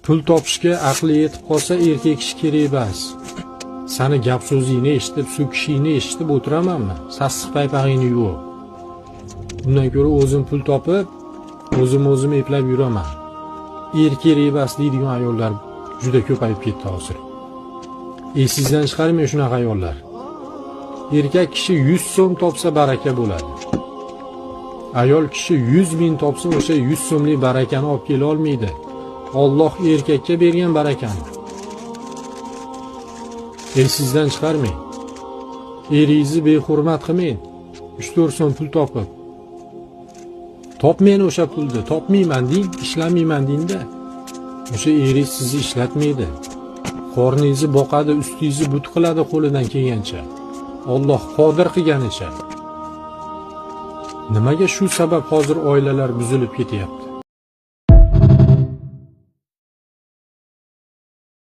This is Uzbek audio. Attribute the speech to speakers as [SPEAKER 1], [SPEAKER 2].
[SPEAKER 1] Pul topishga aqli yetib qolsa erkak kishi kerak emas. Sani gap so'zingni eshitib, so'kishingni eshitib o'tiramanmi? Sassiq paypag'ingni yuvib. Bundan ko'ra o'zim pul topib, o'zim eplab yuraman. Er kerak emas deydigan ayollar juda ko'payib ketdi hozir. Esingizdan chiqarmang shunaqa ayollar. Erkak kishi 100 so'm topsa baraka bo'ladi. Ayol kishi 100 ming topsa o'sha 100 so'mlik barakani olib kela olmaydi. Alloh erkakka bergan barakani. Esingizdan chiqarmang. Eringizni behurmat qilmang. 3-4 so'm pul topib. Topmayman o'sha pulni, topmayman deng, ishlamayman dengda. O'sha eringiz sizni ishlatmaydi. Qorningizni boqadi, ustingizni but qiladi qo'lidan kelgancha. Alloh qodir qilganicha. Nimaga shu sabab hozir oilalar buzilib ketyapti?